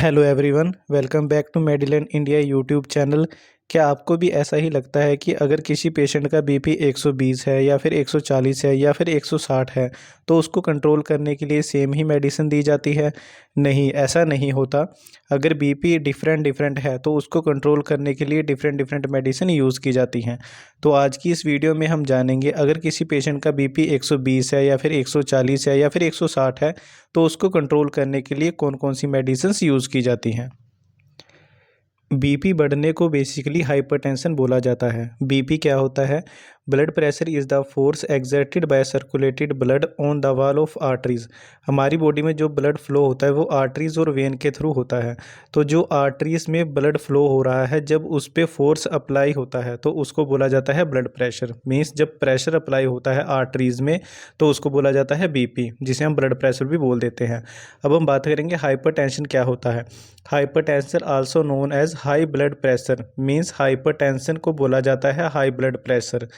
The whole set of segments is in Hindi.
Hello everyone, welcome back to Medilane India YouTube channel. क्या आपको भी ऐसा ही लगता है कि अगर किसी पेशेंट का बीपी 120 है या फिर 140 है या फिर 160 है तो उसको कंट्रोल करने के लिए सेम ही मेडिसिन दी जाती है? नहीं, ऐसा नहीं होता। अगर बीपी डिफरेंट डिफरेंट है तो उसको कंट्रोल करने के लिए डिफरेंट डिफरेंट मेडिसिन यूज़ की जाती हैं। तो आज की इस वीडियो में हम जानेंगे, अगर किसी पेशेंट का बीपी 120 है या फिर 140 है या फिर 160 है तो उसको कंट्रोल करने के लिए कौन कौन सी मेडिसिन्स यूज़ की जाती हैं। बीपी बढ़ने को बेसिकली हाइपरटेंशन बोला जाता है। बीपी क्या होता है? Blood pressure is the force exerted by circulated blood on the wall of arteries. हमारी बॉडी में जो ब्लड फ्लो होता है वो आर्टरीज और वेन के थ्रू होता है। तो जो आर्टरीज में ब्लड फ्लो हो रहा है, जब उस पर फोर्स अप्लाई होता है तो उसको बोला जाता है ब्लड प्रेशर। मीन्स जब प्रेशर अप्लाई होता है आर्टरीज में तो उसको बोला जाता है बीपी, जिसे हम ब्लड प्रेशर भी बोल देते हैं। अब हम बात करेंगे हाइपरटेंशन क्या होता है। Hypertension also known as high blood pressure, means hypertension को बोला जाता है high blood pressure.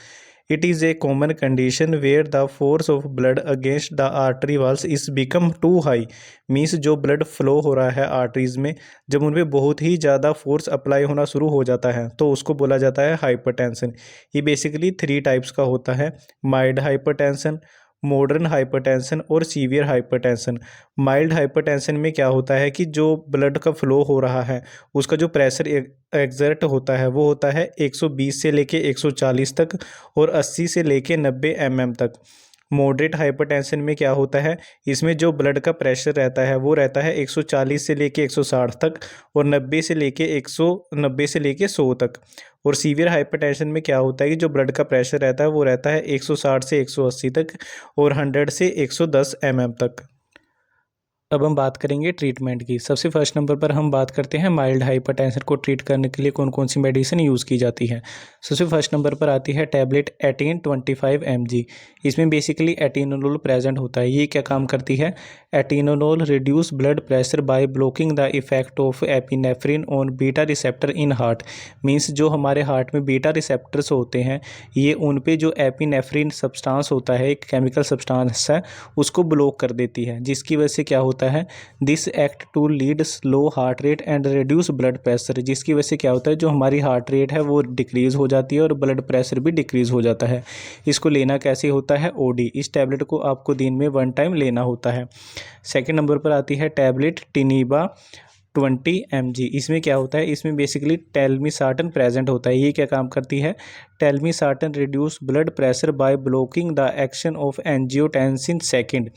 It is a common condition where the force of blood against the artery walls is become too high. Means जो ब्लड फ्लो हो रहा है आर्टरीज में, जब उनमें बहुत ही ज़्यादा फोर्स अप्लाई होना शुरू हो जाता है तो उसको बोला जाता है हाइपरटेंशन। ये बेसिकली 3 टाइप्स का होता है: माइल्ड हाइपरटेंशन, मॉडर्न हाइपरटेंशन और सीवियर हाइपरटेंशन। माइल्ड हाइपरटेंशन में क्या होता है कि जो ब्लड का फ्लो हो रहा है उसका जो प्रेशर एक्सर्ट होता है वो होता है 120 से लेके 140 तक और 80 से लेके 90 mm तक। मॉडरेट हाइपरटेंशन में क्या होता है, इसमें जो ब्लड का प्रेशर रहता है वो रहता है 140 से लेके 160 तक और 90 से लेके 100 तक। और सीवियर हाइपरटेंशन में क्या होता है कि जो ब्लड का प्रेशर रहता है वो रहता है 160 से 180 तक और 100 से 110 mm तक। अब हम बात करेंगे ट्रीटमेंट की। सबसे फर्स्ट नंबर पर हम बात करते हैं माइल्ड हाइपरटेंशन को ट्रीट करने के लिए कौन कौन सी मेडिसिन यूज़ की जाती है। सबसे फर्स्ट नंबर पर आती है टैबलेट 1825 mg। इसमें बेसिकली एटीनोलोल प्रेजेंट होता है। ये क्या काम करती है? Atenolol reduce blood pressure by blocking the effect of epinephrine on beta receptor in heart. Means जो हमारे हार्ट में बीटा रिसेप्टर्स होते हैं, ये उन पे जो एपिनेफ्रिन सब्सटेंस होता है, एक केमिकल सब्सटेंस है, उसको ब्लॉक कर देती है, जिसकी वजह से क्या होता है, this act to lead slow heart rate and reduce blood pressure. जिसकी वजह से क्या होता है, जो हमारी हार्ट रेट है वो डिक्रीज हो जाती है और ब्लड प्रेशर भी डिक्रीज हो जाता है। इसको लेना कैसे होता है? ओडी। इस टैबलेट को आपको दिन में 1 टाइम लेना होता है। सेकेंड नंबर पर आती है टैबलेट टिनिबा 20 mg। इसमें क्या होता है, इसमें बेसिकली टेलमिसार्टन प्रेजेंट होता है। ये क्या काम करती है? Telmisartan reduce blood pressure by blocking the action of angiotensin second.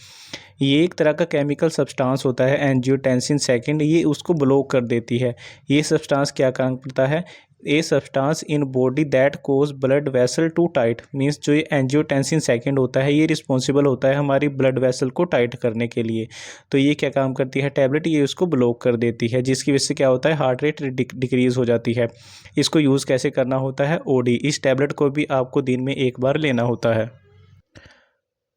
ये एक तरह का केमिकल सब्सटेंस होता है एंजियोटेंसिन सेकेंड, ये उसको ब्लॉक कर देती है। ये सब्सटेंस क्या काम करता है? A substance in body that cause blood vessel to tight. Means जो ये एंजियोटेंसिन सेकेंड होता है ये रिस्पॉन्सिबल होता है हमारी ब्लड वेसल को टाइट करने के लिए। तो ये क्या काम करती है टैबलेट? ये उसको ब्लॉक कर देती है, जिसकी वजह से क्या होता है, हार्ट रेट डिक्रीज हो जाती है। इसको यूज़ कैसे करना होता है? ओडी। इस टैबलेट को भी आपको दिन में 1 बार लेना होता है।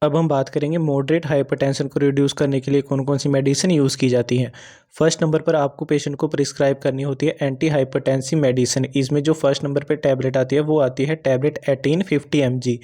अब हम बात करेंगे मॉडरेट हाइपरटेंशन को रिड्यूस करने के लिए कौन कौन सी मेडिसिन यूज़ की जाती हैं। फर्स्ट नंबर पर आपको पेशेंट को प्रिस्क्राइब करनी होती है एंटी हाइपरटेंसिव मेडिसिन। इसमें जो फर्स्ट नंबर पर टैबलेट आती है वो आती है टैबलेट 1850 mg।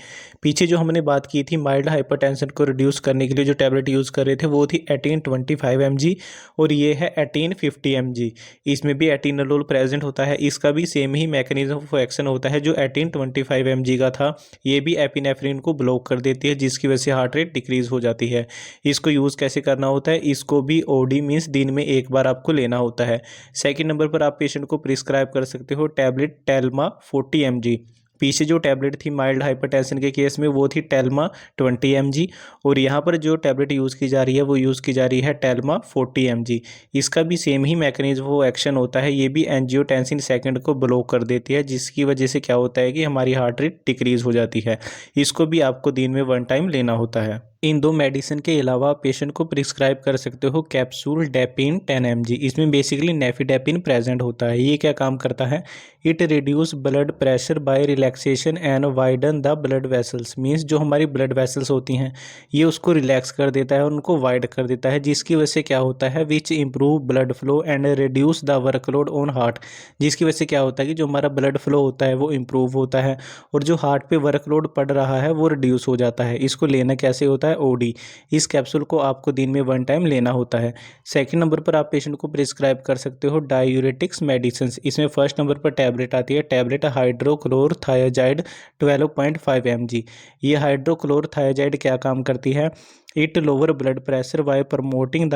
पीछे जो हमने बात की थी माइल्ड हाइपरटेंशन को रिड्यूस करने के लिए जो टैबलेट यूज़ कर रहे थे वो थी 1825 mg और ये है 1850 mg। इसमें भी एटीनोलोल प्रेजेंट होता है। इसका भी same he mechanism of action होता है जो 1825 mg का था। ये भी एपिनेफ्रिन को ब्लॉक कर देती है, जिसकी वजह से हार्ट रेट डिक्रीज हो जाती है। इसको यूज़ कैसे करना होता है? इसको भी ओडी मीन्स दिन में 1 बार आपको लेना होता है। सेकंड नंबर पर आप पेशेंट को प्रिस्क्राइब कर सकते हो टैबलेट टेल्मा 40 mg। पीछे जो टैबलेट थी माइल्ड हाइपरटेंशन के केस में वो थी टेल्मा 20 mg और यहाँ पर जो टैबलेट यूज़ की जा रही है वो यूज़ की जा रही है टेल्मा 40 mg। इसका भी सेम ही मैकेनिज्म वो एक्शन होता है। ये भी एंजियोटेंसिन सेकेंड को ब्लॉक कर देती है, जिसकी वजह से क्या होता है कि हमारी हार्ट रेट डिक्रीज हो जाती है। इसको भी आपको दिन में 1 टाइम लेना होता है। इन 2 मेडिसिन के अलावा पेशेंट को प्रिस्क्राइब कर सकते हो कैप्सूल डेपिन 10 mg। इसमें बेसिकली नेफिडेपिन प्रेजेंट होता है। ये क्या काम करता है? It reduce blood pressure bye relaxation and widen the blood vessels. Means जो हमारी ब्लड वेसल्स होती हैं ये उसको रिलैक्स कर देता है और उनको वाइड कर देता है, जिसकी वजह से क्या होता है, which improve blood flow and reduce the workload on heart. जिसकी वजह से क्या होता है कि जो हमारा ब्लड फ्लो होता है वो इम्प्रूव होता है और जो हार्ट पे वर्कलोड पड़ रहा है वो रिड्यूस हो जाता है। इसको लेना कैसे होता है? ओडी। इस कैप्सूल को आपको दिन में 1 टाइम लेना होता है। सेकंड नंबर पर आप पेशेंट को प्रिस्क्राइब कर सकते हो डायूरेटिक्स मेडिसिन। इसमें फर्स्ट नंबर पर टैबलेट आती है, टैबलेट हाइड्रोक्लोरथायाजाइड 12.5 mg। ये हाइड्रोक्लोरथायाजाइड क्या काम करती है? It lower blood pressure bye promoting the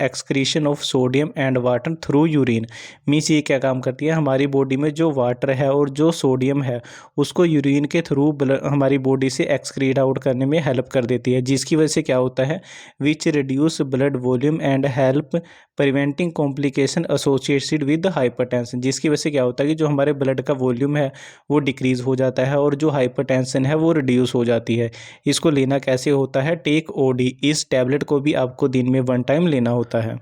excretion of sodium and water through urine. Means ये क्या काम करती है? हमारी बॉडी में जो वाटर है और जो सोडियम है उसको यूरिन के थ्रू हमारी बॉडी से एक्सक्रीट आउट करने में हेल्प कर देती है, जिसकी वजह से क्या होता है, which reduce blood volume and help preventing complication associated with hypertension. जिसकी वजह से क्या होता है कि जो हमारे ब्लड का वॉल्यूम है वो डिक्रीज हो जाता है और जो हाइपरटेंशन है वो रिड्यूस हो जाती है। इसको लेना कैसे होता है? Take OD. इस टैबलेट को भी आपको दिन में 1 टाइम लेना होता है।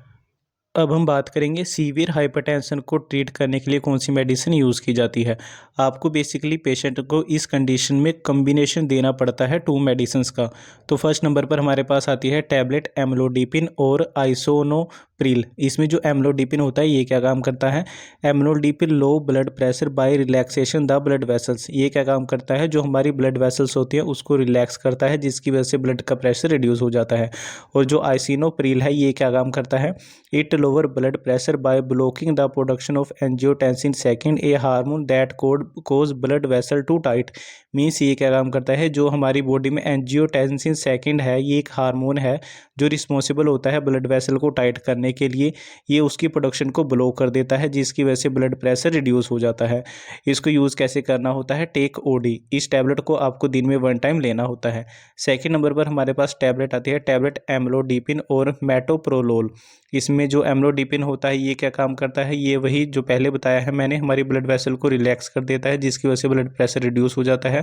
अब हम बात करेंगे सीवियर हाइपरटेंशन को ट्रीट करने के लिए कौन सी मेडिसिन यूज़ की जाती है। आपको बेसिकली पेशेंट को इस कंडीशन में कम्बिनेशन देना पड़ता है 2 मेडिसिन का। तो फर्स्ट नंबर पर हमारे पास आती है टैबलेट एम्लोडिपिन और आइसोनोप्रिल। इसमें जो एम्लोडिपिन होता है ये क्या काम करता है? Amlodipine low blood pressure bye relaxation the blood vessels. ये क्या काम करता है? जो हमारी ब्लड वेसल्स होती हैं उसको रिलैक्स करता है, जिसकी वजह से ब्लड का प्रेशर रिड्यूस हो जाता है। और जो आइसोनोप्रिल है ये क्या काम करता है? It lower blood pressure by blocking the production of angiotensin second, a hormone that cause blood vessel to tight। Means ये क्या काम करता है? जो हमारी बॉडी में एंजियोटेंसिन सेकंड है, ये एक हार्मोन है जो रिस्पॉन्सिबल होता है ब्लड वेसल को टाइट करने के लिए। ये उसकी प्रोडक्शन को ब्लॉक कर देता है, जिसकी वजह से ब्लड प्रेशर रिड्यूस हो जाता है। इसको यूज़ कैसे करना होता है? Take OD. इस टैबलेट को आपको दिन में 1 टाइम लेना होता है। सेकेंड नंबर पर हमारे पास टैबलेट आती है, टैबलेट एम्लोडिपिन और मेटोप्रोलोल। इसमें जो एम्लोडिपिन होता है ये क्या काम करता है? ये वही जो पहले बताया है मैंने, हमारी ब्लड वेसल को रिलैक्स कर देता है, जिसकी वजह से ब्लड प्रेशर रिड्यूस हो जाता है।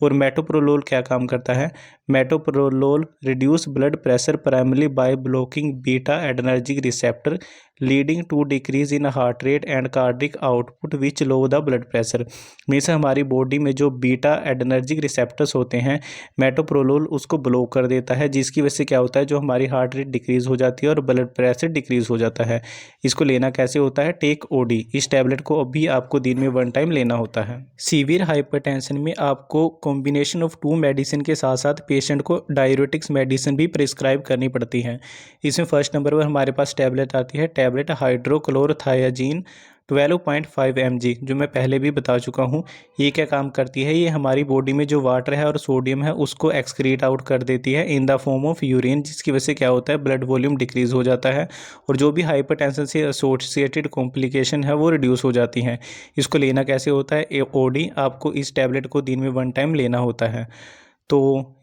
और मेटोप्रोलोल क्या काम करता है? Metoprolol reduce blood pressure primarily by blocking beta adrenergic receptor leading to decrease in heart rate and cardiac output which low the blood pressure. Means हमारी बॉडी में जो बीटा एडर्जिक रिसेप्टर्स होते हैं, मेटोप्रोलोल उसको ब्लॉक कर देता है, जिसकी वजह से क्या होता है, जो हमारी हार्ट रेट डिक्रीज हो जाती है और ब्लड प्रेशर डिक्रीज हो जाता है। इसको लेना कैसे होता है? Take OD. इस टैबलेट को अभी आपको दिन में 1 टाइम लेना होता है। सीवियर हाइपरटेंशन में आपको कॉम्बिनेशन ऑफ 2 मेडिसिन के साथ साथ पेशेंट को डायूरेटिक्स मेडिसिन भी प्रिस्क्राइब करनी पड़ती है। इसमें फर्स्ट नंबर पर हमारे पास टैबलेट आती है, टैबलेट हाइड्रोक्लोरथायाजीन 12.5 mg, जो मैं पहले भी बता चुका हूँ। ये क्या काम करती है? ये हमारी बॉडी में जो वाटर है और सोडियम है उसको एक्सक्रीट आउट कर देती है in the form of urine, जिसकी वजह से क्या होता है, ब्लड वॉल्यूम डिक्रीज हो जाता है और जो भी हाइपरटेंशन से एसोसिएटेड कॉम्प्लिकेशन है वो रिड्यूस हो जाती हैं। इसको लेना कैसे होता है? ओडी। आपको इस टैबलेट को दिन में 1 टाइम लेना होता है। तो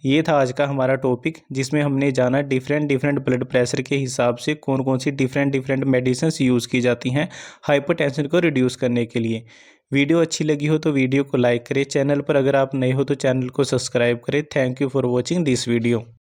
ये था आज का हमारा टॉपिक, जिसमें हमने जाना डिफरेंट ब्लड प्रेशर के हिसाब से कौन कौन सी डिफरेंट मेडिसिन यूज़ की जाती हैं हाइपरटेंशन को रिड्यूस करने के लिए। वीडियो अच्छी लगी हो तो वीडियो को लाइक करें, चैनल पर अगर आप नए हो तो चैनल को सब्सक्राइब करें। Thank you for watching this video.